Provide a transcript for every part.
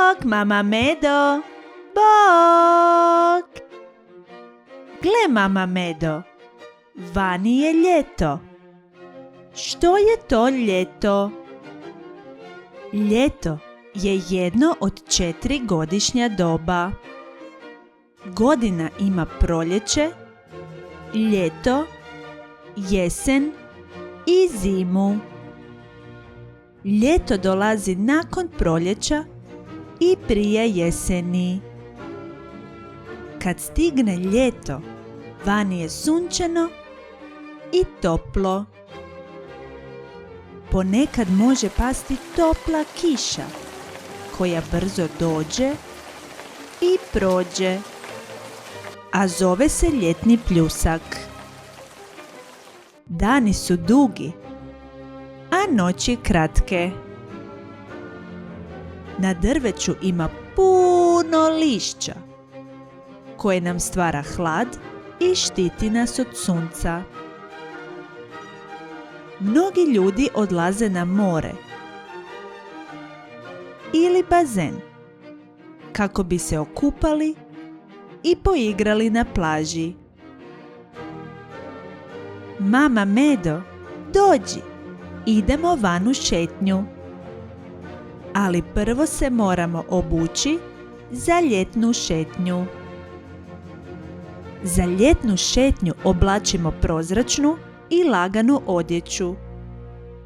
Bok, mama Medo! Bok! Gle, mama Medo, vani je ljeto. Što je to ljeto? Ljeto je jedno od 4 godišnja doba. Godina ima proljeće, ljeto, jesen i zimu. Ljeto dolazi nakon proljeća i prije jeseni. Kad stigne ljeto, vani je sunčano i toplo. Ponekad može pasti topla kiša, koja brzo dođe i prođe, a zove se ljetni pljusak. Dani su dugi, a noći kratke. Na drveću ima puno lišća, koje nam stvara hlad i štiti nas od sunca. Mnogi ljudi odlaze na more ili bazen kako bi se okupali i poigrali na plaži. Mama Medo, dođi, idemo van u šetnju. Ali prvo se moramo obući za ljetnu šetnju. Za ljetnu šetnju oblačimo prozračnu i laganu odjeću,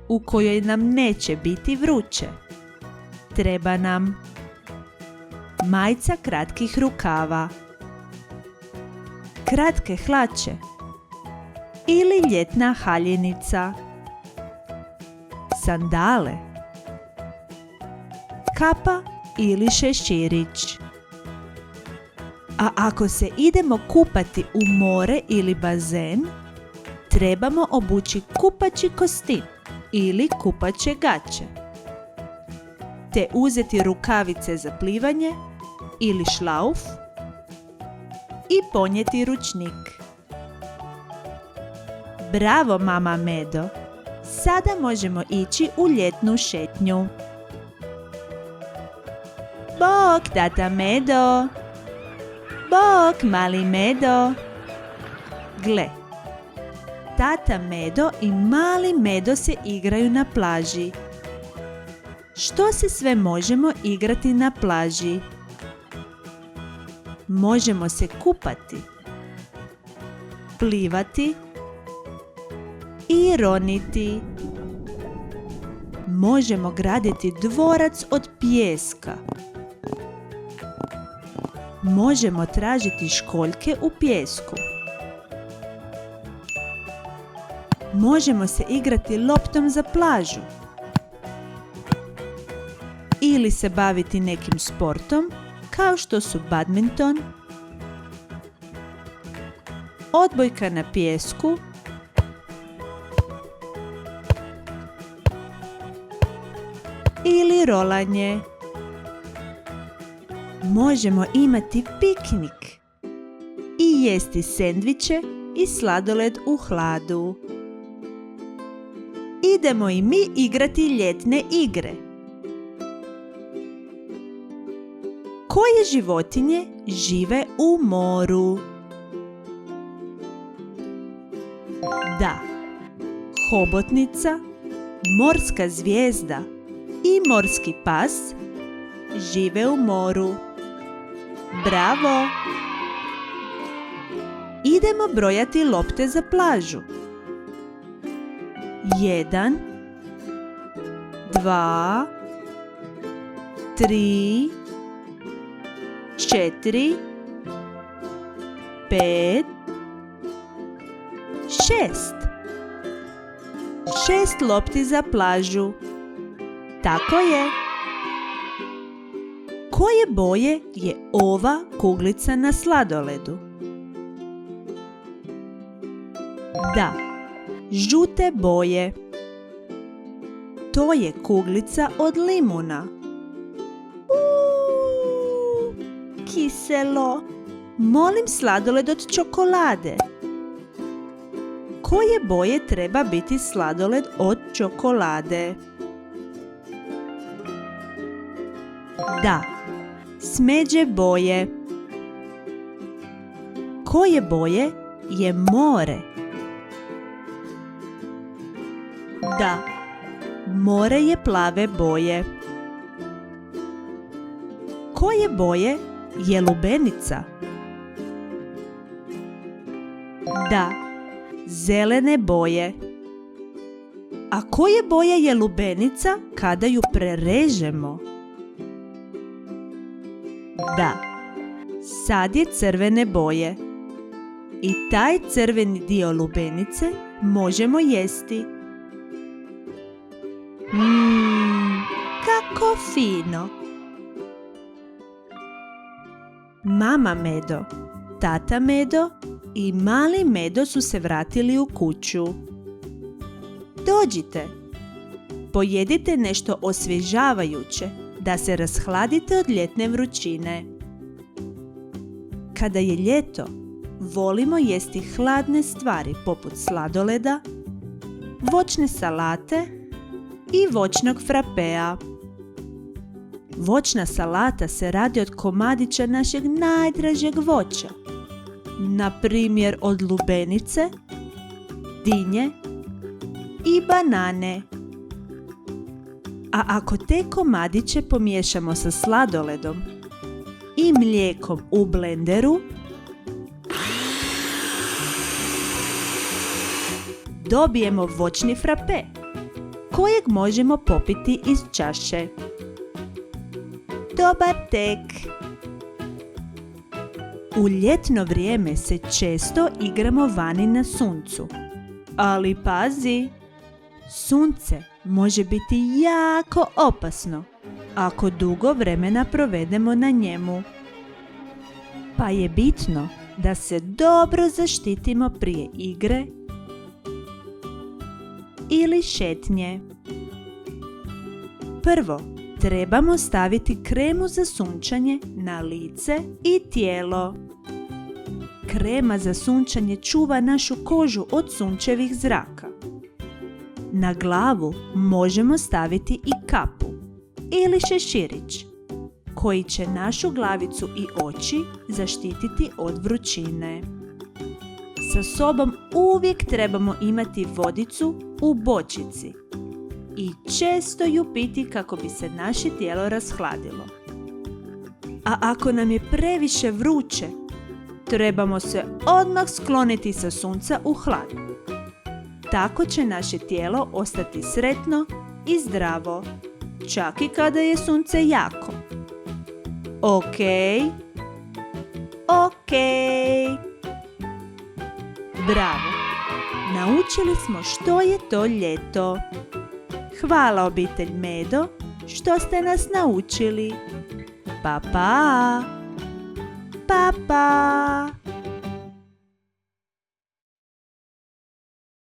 u kojoj nam neće biti vruće. Treba nam majica kratkih rukava, kratke hlače ili ljetna haljenica, sandale, kapa ili šeširić. A ako se idemo kupati u more ili bazen, trebamo obući kupaći kostim ili kupaće gaće, te uzeti rukavice za plivanje ili šlauf i ponijeti ručnik. Bravo, mama Medo! Sada možemo ići u ljetnu šetnju. Bok, tata Medo! Bok, mali Medo! Gle, tata Medo i mali Medo se igraju na plaži. Što se sve možemo igrati na plaži? Možemo se kupati, plivati i roniti. Možemo graditi dvorac od pijeska. Možemo tražiti školjke u pijesku. Možemo se igrati loptom za plažu. Ili se baviti nekim sportom kao što su badminton, odbojka na pijesku ili rolanje. Možemo imati piknik i jesti sendviče i sladoled u hladu. Idemo i mi igrati ljetne igre. Koje životinje žive u moru? Da, hobotnica, morska zvijezda i morski pas žive u moru. Bravo! Idemo brojati lopte za plažu. 1, 2, 3, 4, 5, 6. 6 lopti za plažu. Tako je. Koje boje je ova kuglica na sladoledu? Da, žute boje. To je kuglica od limuna. Kiselo. Molim sladoled od čokolade. Koje boje treba biti sladoled od čokolade? Da, smeđe boje. Koje boje je more? Da, more je plave boje. Koje boje je lubenica? Da, zelene boje. A koje boje je lubenica kada ju prerežemo? Da, sad je crvene boje. I taj crveni dio lubenice možemo jesti. Kako fino! Mama Medo, tata Medo i mali Medo su se vratili u kuću. Dođite, pojedite nešto osvježavajuće da se rashladite od ljetne vrućine. Kada je ljeto, volimo jesti hladne stvari poput sladoleda, voćne salate i voćnog frapea. Voćna salata se radi od komadića našeg najdražeg voća, na primjer od lubenice, dinje i banane. A ako te komadiće pomiješamo sa sladoledom i mlijekom u blenderu, dobijemo voćni frape, kojeg možemo popiti iz čaše. Dobar tek! U ljetno vrijeme se često igramo vani na suncu. Ali pazi, sunce može biti jako opasno ako dugo vremena provedemo na njemu. Pa je bitno da se dobro zaštitimo prije igre ili šetnje. Prvo, trebamo staviti kremu za sunčanje na lice i tijelo. Krema za sunčanje čuva našu kožu od sunčevih zraka. Na glavu možemo staviti i kapu ili šeširić, koji će našu glavicu i oči zaštititi od vrućine. Sa sobom uvijek trebamo imati vodicu u bočici i često ju piti kako bi se naše tijelo rashladilo. A ako nam je previše vruće, trebamo se odmah skloniti sa sunca u hlad. Tako će naše tijelo ostati sretno i zdravo, čak i kada je sunce jako. Ok. Bravo! Naučili smo što je to ljeto. Hvala obitelj Medo što ste nas naučili. Pa pa! Pa pa!